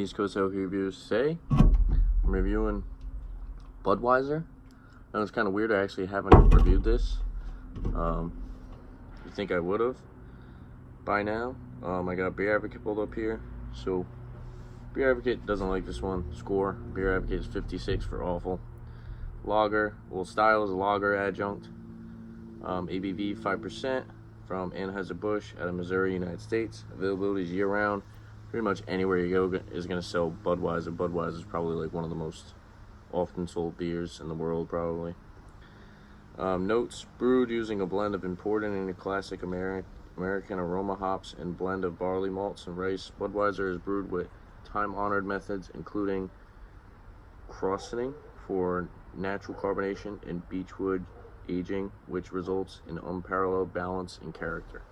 East Coast Hockey Reviews. Today, I'm reviewing Budweiser. And it's kind of weird, I actually haven't reviewed this. You think I would have by now. I got Beer Advocate pulled up here. So, Beer Advocate doesn't like this one. Score, Beer Advocate is 56 for awful. Lager, well, style is a lager adjunct. ABV 5% from Anheuser-Busch out of Missouri, United States. Availability is year-round. Pretty much anywhere you go is going to sell Budweiser. Budweiser is probably like one of the most often sold beers in the world, probably. Notes: brewed using a blend of imported and classic American aroma hops and blend of barley malts and rice. Budweiser is brewed with time-honored methods, including crossing for natural carbonation and beechwood aging, which results in unparalleled balance and character.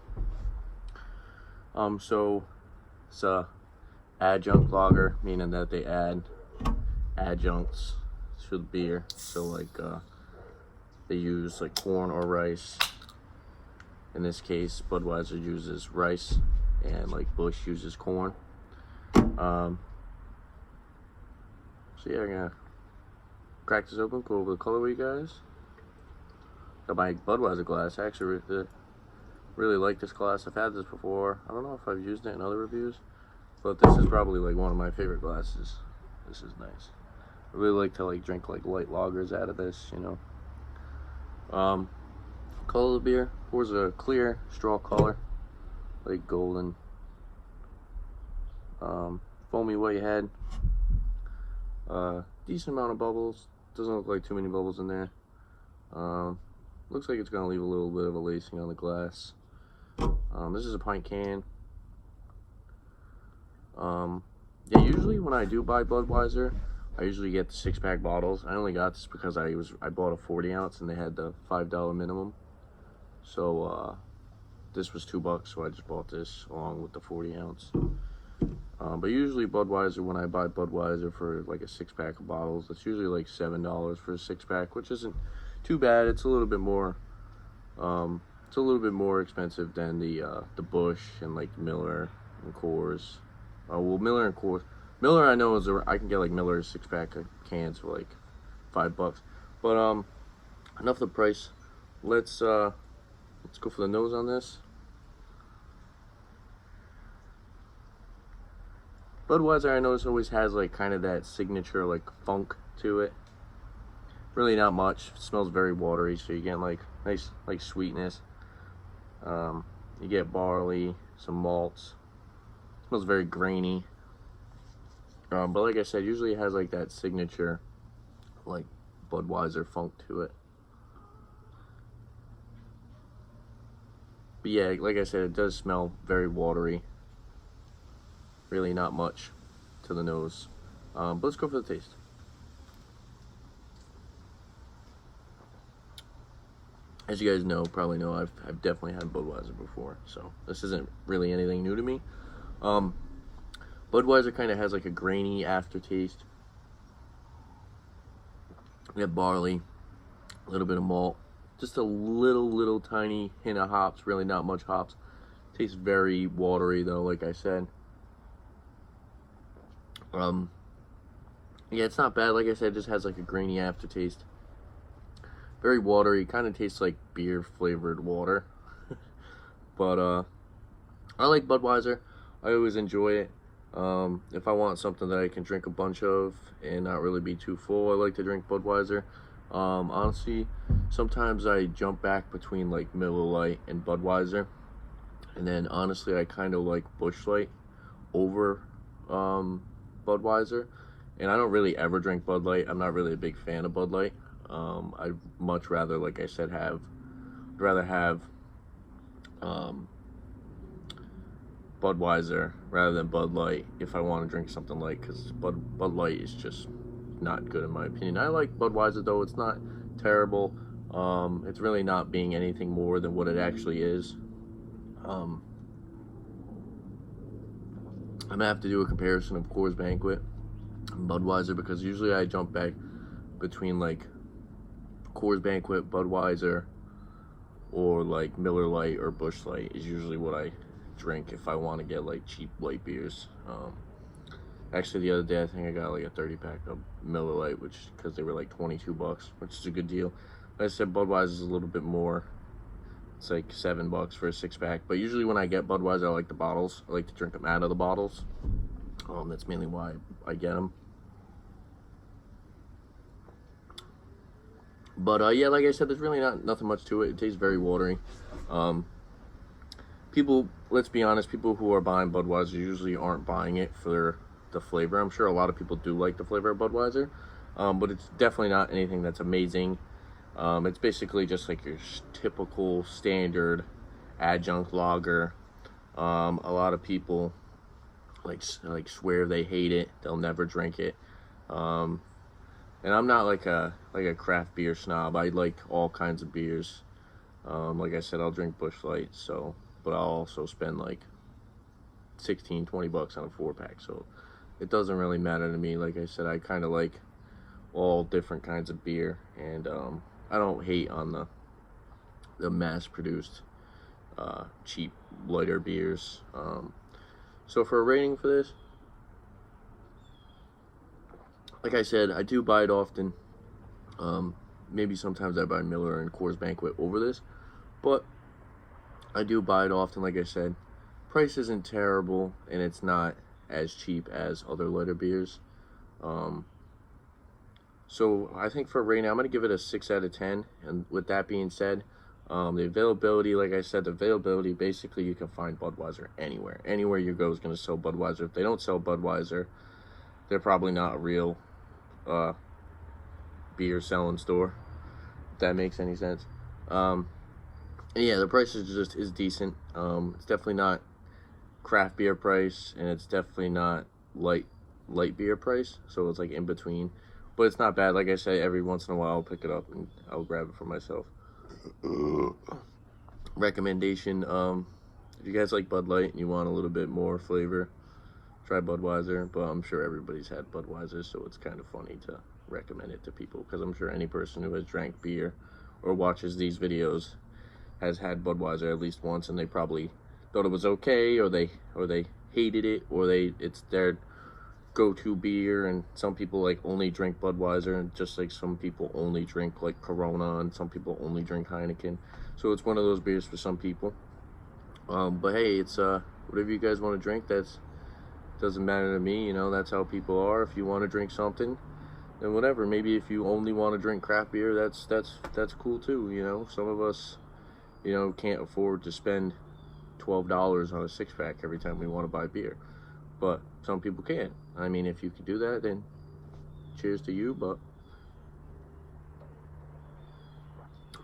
So it's a adjunct lager, meaning that they add adjuncts to the beer. So like they use like corn or rice. In this case, Budweiser uses rice, and like Busch uses corn. So yeah, I'm gonna crack this open, go over the color with you guys. Got my Budweiser glass. I actually really like this glass. I've had this before. I don't know if I've used it in other reviews, but this is probably like one of my favorite glasses. This is nice. I really like to like drink like light lagers out of this, you know. Color of the beer, pours a clear straw color, like golden, foamy white head. Decent amount of bubbles. Doesn't look like too many bubbles in there. Looks like it's gonna leave a little bit of a lacing on the glass. This is a pint can. Yeah, usually when I do buy Budweiser, I usually get the 6-pack bottles. I only got this because I bought a 40 ounce and they had the $5 minimum. So this was $2, so I just bought this along with the 40 ounce. But usually Budweiser, when I buy Budweiser for like a 6-pack of bottles, it's usually like $7 for a 6-pack, which isn't too bad. It's a little bit more expensive than the Busch and like Miller and Coors. Well, Miller and Coors. Miller, I know I can get like Miller 6-pack cans for like $5. But enough of the price. Let's go for the nose on this. Budweiser, I notice, always has like kind of that signature like funk to it. Really not much. It smells very watery, so you get like nice like sweetness. You get barley, some malts. It smells very grainy. But like I said, usually it has like that signature like Budweiser funk to it. But yeah, like I said, it does smell very watery. Really not much to the nose. But let's go for the taste. As you guys probably know, I've definitely had Budweiser before, so this isn't really anything new to me. Budweiser kind of has like a grainy aftertaste. You have barley, a little bit of malt, just a little tiny hint of hops, really not much hops. Tastes very watery though, like I said. Yeah, it's not bad. Like I said, it just has like a grainy aftertaste. Very watery, kind of tastes like beer flavored water. But I like Budweiser. I always enjoy it. If I want something that I can drink a bunch of and not really be too full, I like to drink Budweiser. Honestly, sometimes I jump back between like Miller Lite and Budweiser, and then honestly I kind of like Busch Light over Budweiser. And I don't really ever drink Bud Light. I'm not really a big fan of Bud Light. I'd much rather, like I said, have Budweiser rather than Bud Light if I want to drink something light, because Bud Light is just not good in my opinion. I like Budweiser though. It's not terrible. It's really not being anything more than what it actually is. I'm gonna have to do a comparison of Coors Banquet and Budweiser, because usually I jump back between like Coors Banquet, Budweiser, or like Miller Lite or Busch Light is usually what I drink if I want to get like cheap light beers. Actually, the other day I think I got like a 30-pack of Miller Lite, which because they were like 22 bucks, which is a good deal. Like I said, Budweiser is a little bit more. It's like $7 for a 6-pack. But usually when I get Budweiser, I like the bottles. I like to drink them out of the bottles. That's mainly why I get them. But yeah, like I said, there's really nothing much to it. It tastes very watery. People, let's be honest, people who are buying Budweiser usually aren't buying it for the flavor. I'm sure a lot of people do like the flavor of Budweiser, but it's definitely not anything that's amazing. It's basically just like your typical standard adjunct lager. A lot of people like swear they hate it. They'll never drink it. And I'm not like a craft beer snob. I like all kinds of beers. Like I said, I'll drink Busch Light, but I'll also spend like 16, 20 bucks on a 4-pack. So it doesn't really matter to me. Like I said, I kind of like all different kinds of beer, and I don't hate on the mass-produced cheap lighter beers. So for a rating for this, like I said, I do buy it often. Maybe sometimes I buy Miller and Coors Banquet over this, but I do buy it often. Like I said, price isn't terrible, and it's not as cheap as other lighter beers. So I think for right now, I'm going to give it a 6 out of 10. And with that being said, the availability, like I said, the availability, basically you can find Budweiser anywhere. Anywhere you go is going to sell Budweiser. If they don't sell Budweiser, they're probably not a real beer selling store, if that makes any sense. And yeah, the price is decent. It's definitely not craft beer price, and it's definitely not light beer price, so it's like in between, but it's not bad. Like I say, every once in a while I'll pick it up and I'll grab it for myself. Recommendation, if you guys like Bud Light and you want a little bit more flavor, try Budweiser. But I'm sure everybody's had Budweiser, so it's kind of funny to recommend it to people, because I'm sure any person who has drank beer or watches these videos has had Budweiser at least once, and they probably thought it was okay, or they hated it, or it's their go-to beer. And some people like only drink Budweiser, and just like some people only drink like Corona, and some people only drink Heineken. So it's one of those beers for some people. But hey, it's whatever you guys want to drink. Doesn't matter to me, you know. That's how people are. If you want to drink something, then whatever. Maybe if you only want to drink craft beer, that's cool too, you know. Some of us, you know, can't afford to spend $12 on a 6-pack every time we want to buy beer, but some people can. I mean, if you can do that, then cheers to you. But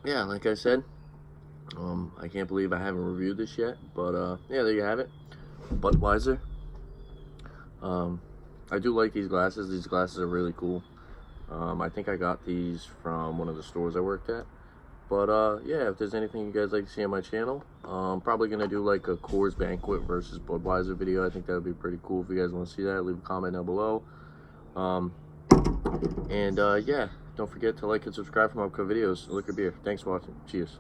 yeah, like I said, I can't believe I haven't reviewed this yet, but yeah, there you have it, Budweiser. I do like these glasses. These glasses are really cool. I think I got these from one of the stores I worked at. But yeah, if there's anything you guys like to see on my channel, I'm probably gonna do like a Coors Banquet versus Budweiser video. I think that would be pretty cool. If you guys want to see that, leave a comment down below. Yeah, don't forget to like and subscribe for my upcoming videos. Liquor Beer. Thanks for watching. Cheers.